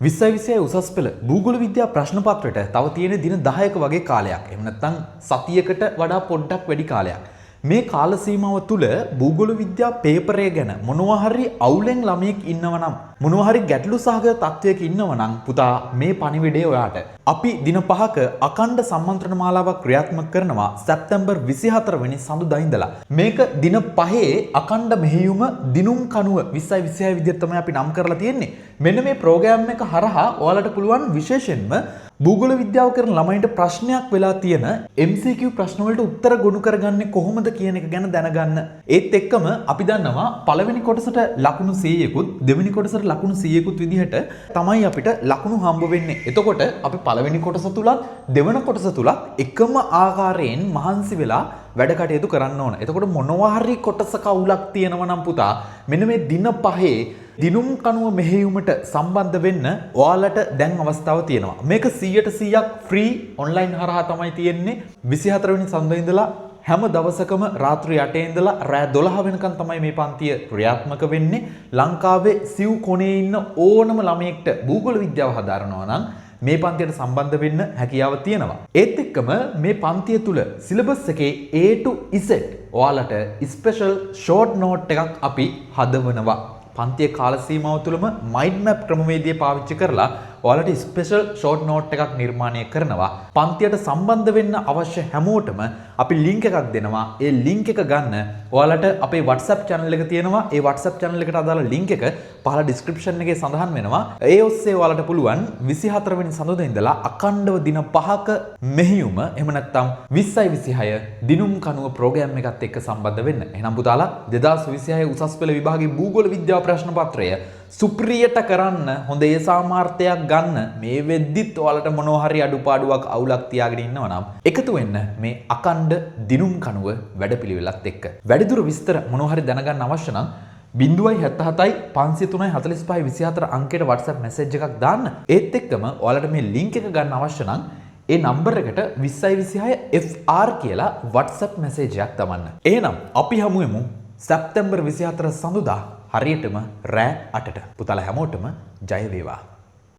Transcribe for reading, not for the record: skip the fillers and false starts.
2020 උසස් පෙළ භූගෝල විද්‍යා ප්‍රශ්න පත්‍රයට තව තියෙන දින 10ක වගේ කාලයක්. එහෙම නැත්නම් සතියකට වඩා පොඩ්ඩක් වැඩි කාලයක්. මේ කාල සීමාව තුල භූගෝල විද්‍යා පේපරය ගැන මොනවා හරි අවුලෙන් ළමයෙක් ඉන්නව නම් මොනවා හරි ගැටලු සහගත තත්වයක ඉන්නව නම් පුතා මේ පණිවිඩය ඔයාට. අපි දින 5ක අඛණ්ඩ සම්මන්ත්‍රණ මාලාවක් ක්‍රියාත්මක කරනවා සැප්තැම්බර් 24 වෙනි සඳුදා ඉඳලා. මේක දින 5 අඛණ්ඩ මෙහෙයුම දිනුම් කණුව 2026 විදිහට තමයි අපි නම් කරලා තියෙන්නේ. මෙන්න මේ ප්‍රෝග්‍රෑම් එක හරහා ඔයාලට පුළුවන් විශේෂයෙන්ම භූගෝල විද්‍යාව කරන ළමයින්ට ප්‍රශ්නයක් වෙලා තියෙන MCQ ප්‍රශ්න වලට උත්තර ගොනු කරගන්නේ කොහොමද කියන එක ගැන දැනගන්න. ඒත් එක්කම අපි දන්නවා පළවෙනි කොටසට ලකුණු 100කුත් දෙවෙනි කොටසට ලකුණු 100කුත් විදිහට තමයි අපිට ලකුණු හම්බ වෙන්නේ. එතකොට අපි පළවෙනි කොටස තුලත් දෙවෙනි කොටස තුලත් එකම ආකාරයෙන් මහන්සි වෙලා වැඩ කටයුතු කරන්න ඕන. එතකොට මොනවා හරි කොටසක අවුලක් තියෙනවා නම් පුතා මෙන්න මේ දින 5 දිනුම් කණුව මෙහෙයුමට සම්බන්ධ වෙන්න ඔයාලට දැන් අවස්ථාව තියෙනවා. මේක 100% ෆ්‍රී ඔන්ලයින් හරහා තමයි තියෙන්නේ. 24 වෙනි සඳුදා ඉඳලා හැම දවසකම රාත්‍රී 8 ඉඳලා රෑ 12 වෙනකන් තමයි මේ පන්තිය ක්‍රියාත්මක වෙන්නේ. ලංකාවේ සිව් කොනේ ඉන්න ඕනම ළමයෙක්ට භූගෝල විද්‍යාව හදාරනවා නම් මේ පන්තියට සම්බන්ධ වෙන්න හැකියාව තියෙනවා. ඒත් එක්කම මේ පන්තිය තුල සිලබස් එකේ A to Z ඔයාලට ස්පෙෂල් ෂෝට් නෝට් එකක් අපි හදවනවා. පන්තිය කාල සීමාව තුළම මයින්ඩ් මැප් ක්‍රමවේදය පාවිච්චි කරලා ඔයාලට ස්පෙෂල් ෂෝට් නෝට් එකක් නිර්මාණය කරනවා. පන්තියට සම්බන්ධ වෙන්න අවශ්‍ය හැමෝටම අපි ලින්ක් එකක් දෙනවා. ඒ ලින්ක් එක ගන්න ඔයාලට අපේ WhatsApp channel එක තියෙනවා. ඒ WhatsApp channel එකට අදාළ ලින්ක් එක පහළ description එකේ සඳහන් වෙනවා. ඒ ඔස්සේ ඔයාලට පුළුවන් 24 වෙනි සඳුදා ඉඳලා අඛණ්ඩව දින 5ක මෙහෙයුම එහෙම නැත්නම් 2026 දිනුම් කණුව ප්‍රෝග්‍රෑම් එකත් එක්ක සම්බන්ධ වෙන්න. එහෙනම් පුතාලා 2026 උසස් පෙළ විභාගයේ භූගෝල විද්‍යාව ප්‍රශ්න පත්‍රය සුප්‍රියට කරන්න හොඳ ඒ සාමාර්ථයක් ගන්න මේ වෙද්දිත් ඔයාලට මොනවා හරි අඩුපාඩුවක් අවුලක් තියාගෙන ඉන්නවා නම් එකතු වෙන්න මේ අඛණ්ඩ දිනුම් කණුව වැඩපිළිවෙලත් එක්ක. වැඩිදුර විස්තර මොනවා හරි දැනගන්න අවශ්‍ය නම් 077 503 45 24 අංකයට WhatsApp message එකක් දාන්න. ඒත් එක්කම ඔයාලට මේ link එක ගන්න අවශ්‍ය නම් ඒ නම්බර් එකට 2026 FR කියලා WhatsApp message එකක් දාන්න. එහෙනම් අපි හමු වෙමු සැප්තැම්බර් 24 සඳුදා හරියටම රෑ 8ට. පුතාලා හැමෝටම ජය වේවා.